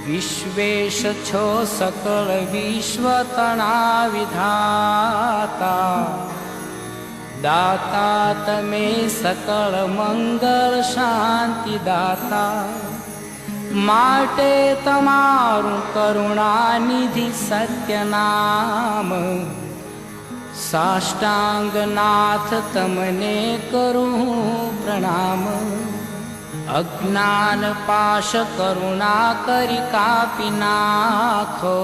विश्वेश छो सकल विश्वतना विधाता, दाता तमे सकल मंगल शांति दाता। माटे तमारू करुणानिधि सत्य नाम, साष्टांगनाथ तमने करूं प्रणाम। अज्ञान पाश करुणा करी कापी नाखो,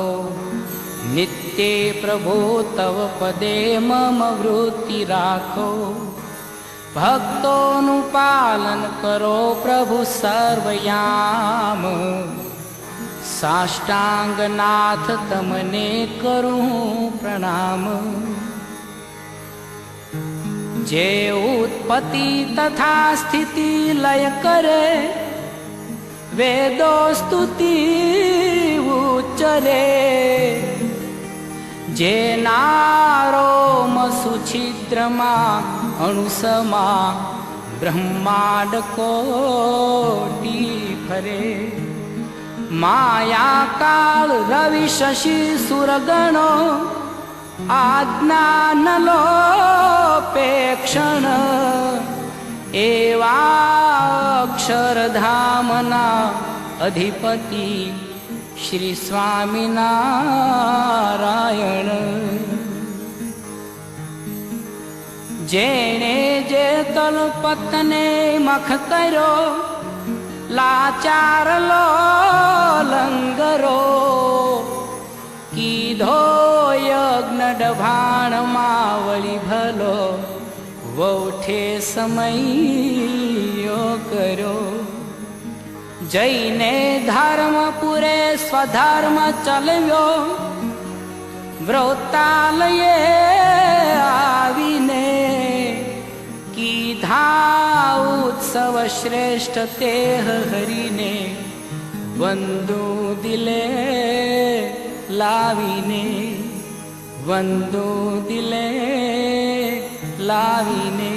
नित्य प्रभो तव पदे मम वृत्ति राखो। भक्तोनु पालन करो प्रभु सर्वयाम, साष्टांगनाथ तमने करूं प्रणाम। जे उत्पत्ति तथा स्थिति लय करे, वेदो स्तुति उच्चरे। जे नारोम सुछिद्रमा अणुसमा, ब्रह्मांड कोटि फरे। माया काल रवि शशि सुरगणो, आज्ञा न लोपेक्षण। एवा अक्षरधामना अधिपति श्री स्वामीनारायण। जेने जे तलपतने मख करो, लाचार लो लंगरो। कीधो यज्ञ डभाण मावली भलो, वोठे समय यो करो। जैने धर्म पुरे स्वधर्म चलव्यो, व्रतालये आवीने। कीधा उत्सव श्रेष्ठ तेह हरिने, वंदू दिले लावीने। वंदू दिले लावीने,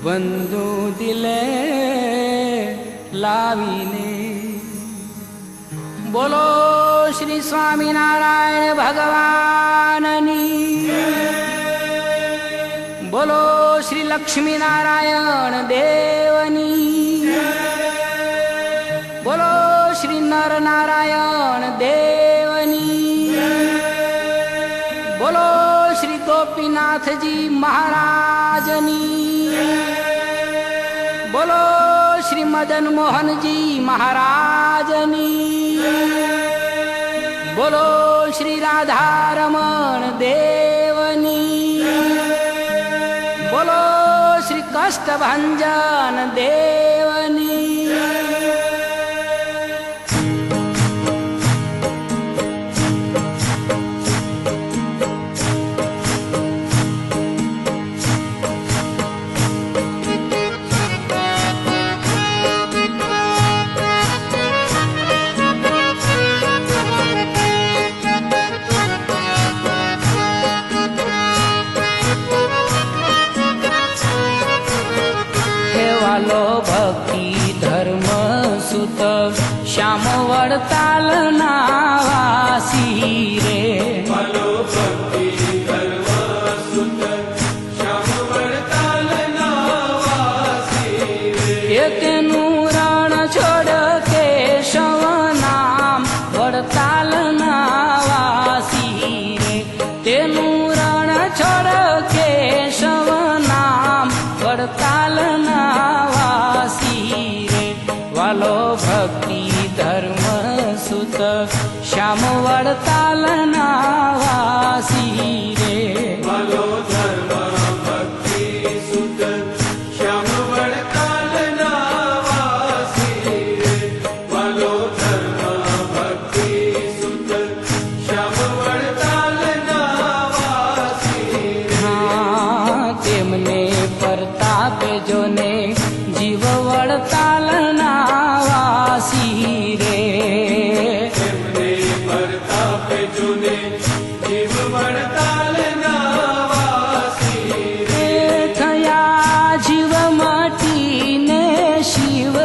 वंदू दिले लावीने। बोलो श्री स्वामीनारायण भगवाननी, बोलो श्री लक्ष्मी नारायण देवनी, बोलो श्री नर नारायण देवनी, बोलो श्री गोपीनाथ जी महाराजनी, बोलो श्री मदन मोहन जी महाराजनी, बोलो श्री राधा रमण देवनी, बोलो श्री कष्टभंजन देवनी। भक्ति धर्म सुत श्याम वडताल नावासी रे। बोलो भक्ति धर्म सुत श्याम वडताल नावासी रे। तेनु रण छोड़ केशव नाम वडताल नावासी रे। तेनु रण छोड़ केशव नाम वडताल नावासी रे। वालो भक्ति धर्म सुत श्याम वडताल नावासी रे। बोलो धर्म भक्ति सुत श्याम वडताल नावासी रे। बोलो धर्म भक्ति सुत श्याम वडताल नावासी रे। हाँ तेमने परतापे जोने जीव वडताल नावासी रे। तेमने परतापे जोने जीव वडताल नावासी रे। थया जीव मटीने शिव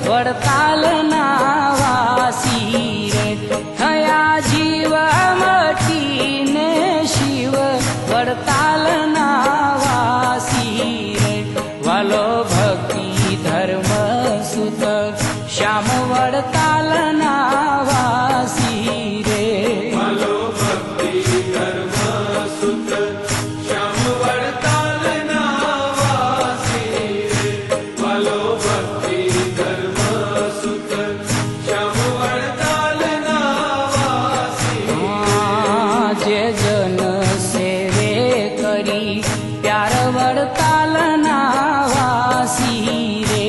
वडताल नावासी धर्म सुत श्याम वडतालना वासी रे वालो भक्ति धर्म सुत श्याम वडतालना वासी रे वालो भक्ति धर्म सुत श्याम वडतालना वासी जे जन सेवे करी प्यार वडतालना वासी रे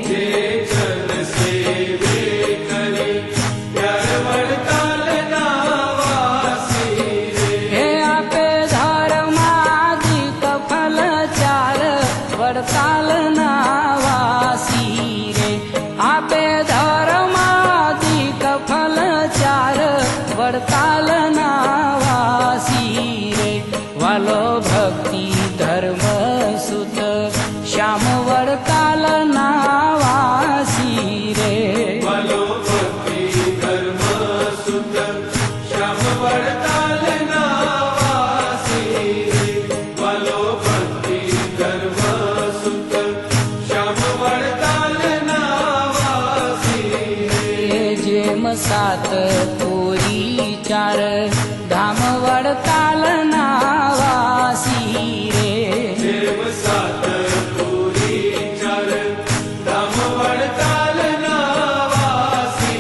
जे जन सेवे करे प्यार वडतालना वासी रे हे आपे धर्माधिक फल चार वडतालना वासी रे आपे धर्माधिक फल चार वडतालना वासी रे वालो भक्ति धर्म सुत श्याम वडतालना वासी रे वालो भक्ति धर्म सुत श्याम वडतालना वासी रे वालो भक्ति धर्म सुत श्याम वडतालना वासी रे जेम सात पुरी चार धाम वडतालना वासी रे देव सात पुरी चार धाम वडतालना वासी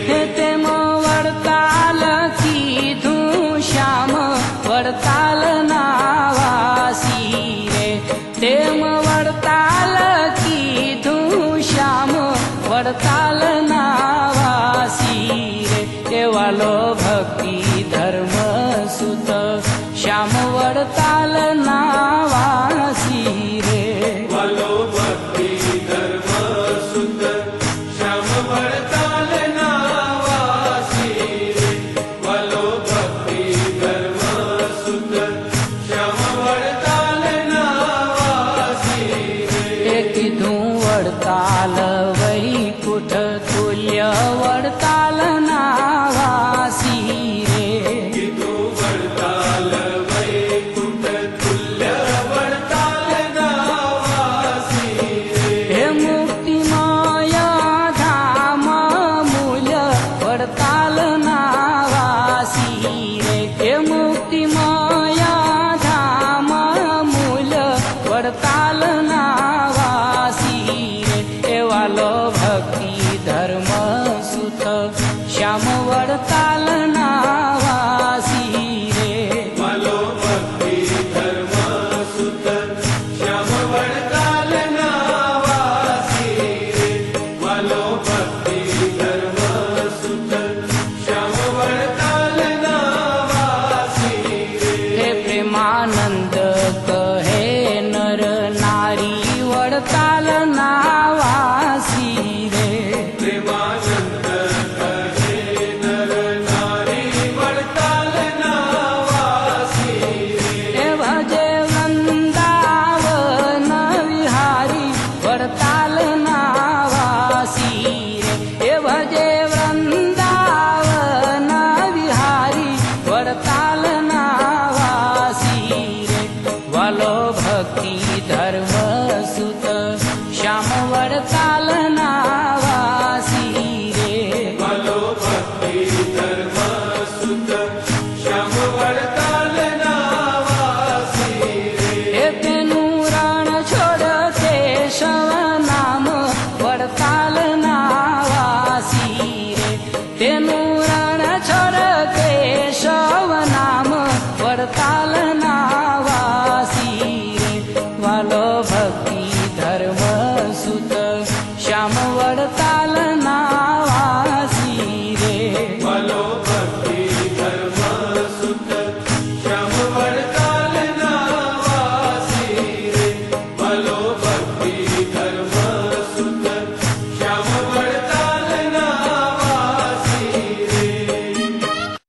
रे तेम वडताल कीधु श्याम वडतालना वासी रे तेम वडताल कीधु श्याम वडतालना वासी रे ते वालो भक्ति धर्म सुत श्याम वडतालना वासी रे वालो भक्ति धर्म सुत श्याम वडतालना वासी रे वालो भक्ति धर्म सुत श्याम वडतालना वासी रे कीधु वडताल वैकुठ तुल्य वडतालना वासी रे कितु वडताल वैकुंठ तुल्य वडतालना वासी रे हे मुक्तिमय धाम मूल्य वडतालना वासी रे हे मुक्तिमय धाम मूल्य वडतालना वासी रे हे वालो भक्ति